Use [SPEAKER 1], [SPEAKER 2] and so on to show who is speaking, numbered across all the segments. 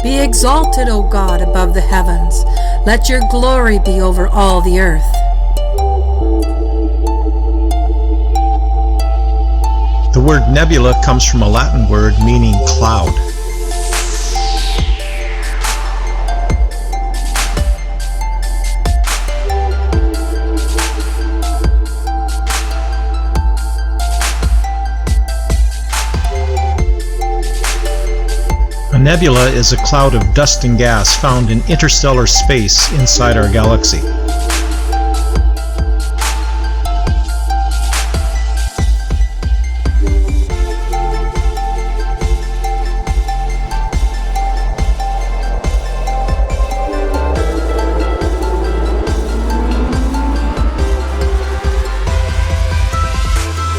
[SPEAKER 1] Be exalted, O God, above the heavens. Let your glory be over all the earth.
[SPEAKER 2] The word nebula comes from a Latin word meaning cloud. A nebula is a cloud of dust and gas found in interstellar space inside our galaxy.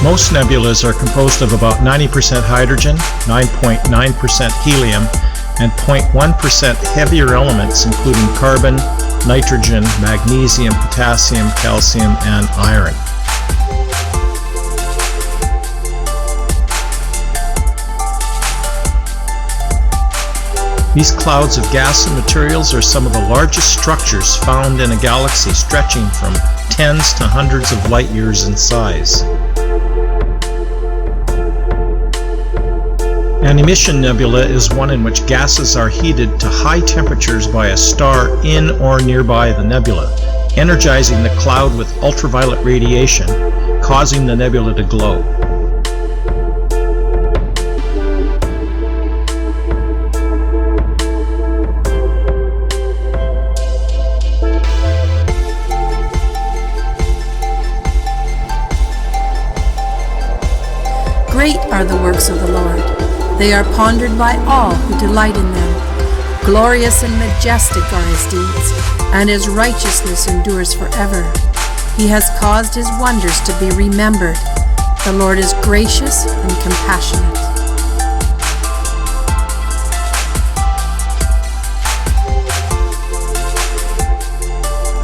[SPEAKER 2] Most nebulas are composed of about 90% hydrogen, 9.9% helium, and 0.1% heavier elements including carbon, nitrogen, magnesium, potassium, calcium, and iron. These clouds of gas and materials are some of the largest structures found in a galaxy, stretching from tens to hundreds of light years in size. An emission nebula is one in which gases are heated to high temperatures by a star in or nearby the nebula, energizing the cloud with ultraviolet radiation, causing the nebula to glow.
[SPEAKER 1] Great are the works of the Lord. They are pondered by all who delight in them. Glorious and majestic are his deeds, and his righteousness endures forever. He has caused his wonders to be remembered. The Lord is gracious and compassionate.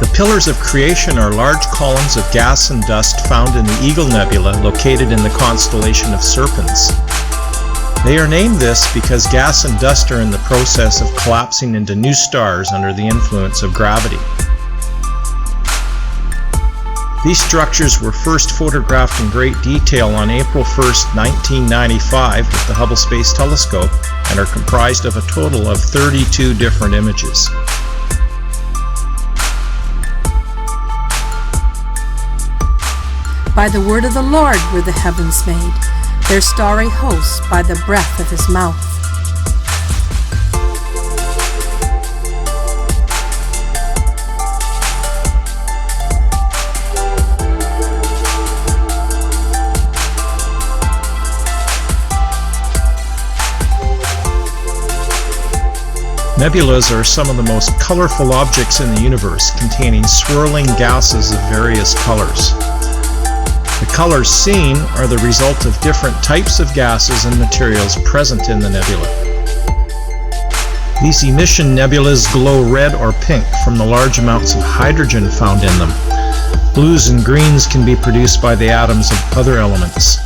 [SPEAKER 2] The pillars of creation are large columns of gas and dust found in the Eagle Nebula, located in the constellation of Serpens. They are named this because gas and dust are in the process of collapsing into new stars under the influence of gravity. These structures were first photographed in great detail on April 1, 1995 with the Hubble Space Telescope, and are comprised of a total of 32 different images.
[SPEAKER 1] By the word of the Lord were the heavens made, their starry hosts by the breath of his mouth.
[SPEAKER 2] Nebulas are some of the most colorful objects in the universe, containing swirling gases of various colors. The colors seen are the result of different types of gases and materials present in the nebula. These emission nebulas glow red or pink from the large amounts of hydrogen found in them. Blues and greens can be produced by the atoms of other elements.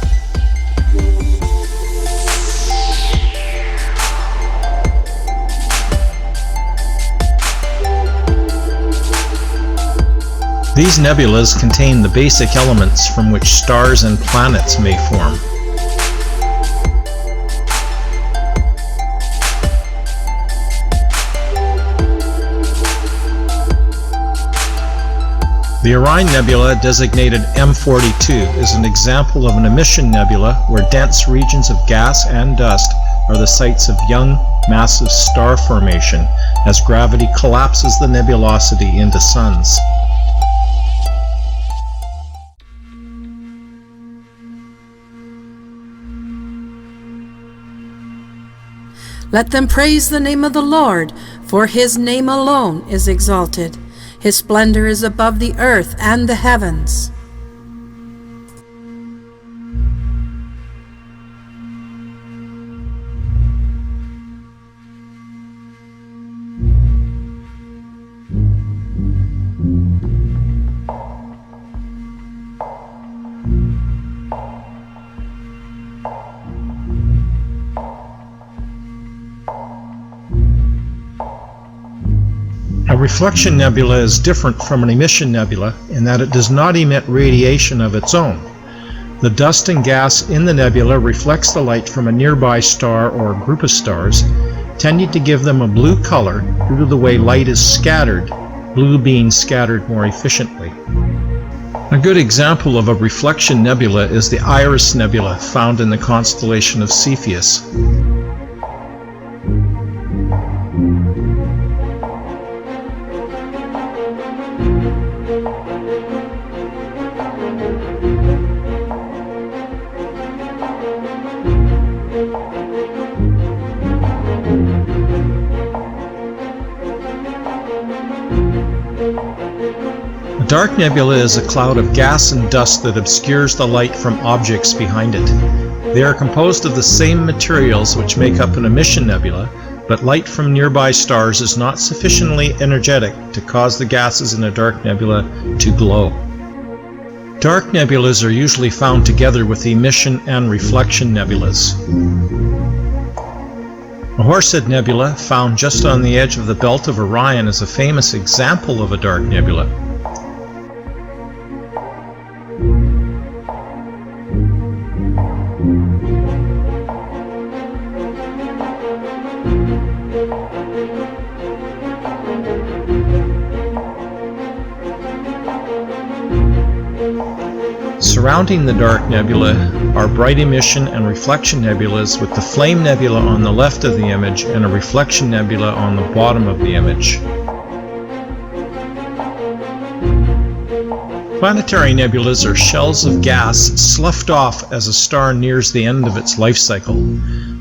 [SPEAKER 2] These nebulas contain the basic elements from which stars and planets may form. The Orion Nebula, designated M42, is an example of an emission nebula where dense regions of gas and dust are the sites of young, massive star formation as gravity collapses the nebulosity into suns.
[SPEAKER 1] Let them praise the name of the Lord, for his name alone is exalted. His splendor is above the earth and the heavens.
[SPEAKER 2] A reflection nebula is different from an emission nebula in that it does not emit radiation of its own. The dust and gas in the nebula reflects the light from a nearby star or group of stars, tending to give them a blue color due to the way light is scattered, blue being scattered more efficiently. A good example of a reflection nebula is the Iris Nebula found in the constellation of Cepheus. A dark nebula is a cloud of gas and dust that obscures the light from objects behind it. They are composed of the same materials which make up an emission nebula, but light from nearby stars is not sufficiently energetic to cause the gases in a dark nebula to glow. Dark nebulas are usually found together with emission and reflection nebulas. A Horsehead Nebula, found just on the edge of the belt of Orion, is a famous example of a dark nebula. Surrounding the dark nebula are bright emission and reflection nebulas, with the flame nebula on the left of the image and a reflection nebula on the bottom of the image. Planetary nebulas are shells of gas sloughed off as a star nears the end of its life cycle.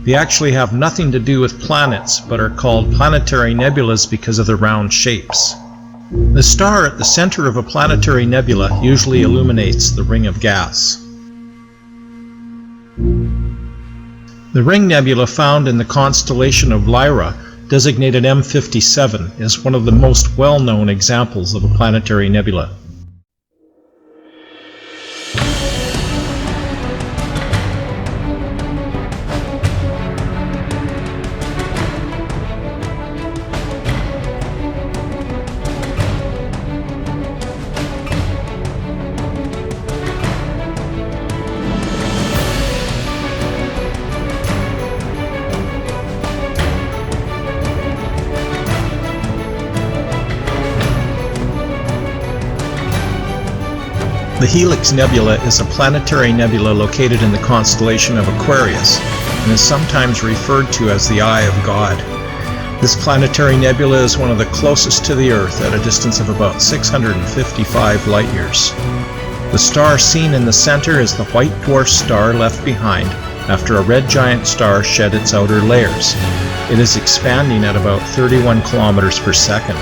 [SPEAKER 2] They actually have nothing to do with planets, but are called planetary nebulas because of their round shapes. The star at the center of a planetary nebula usually illuminates the ring of gas. The ring nebula found in the constellation of Lyra, designated M57, is one of the most well-known examples of a planetary nebula. The Helix Nebula is a planetary nebula located in the constellation of Aquarius and is sometimes referred to as the Eye of God. This planetary nebula is one of the closest to the Earth at a distance of about 655 light-years. The star seen in the center is the white dwarf star left behind after a red giant star shed its outer layers. It is expanding at about 31 kilometers per second.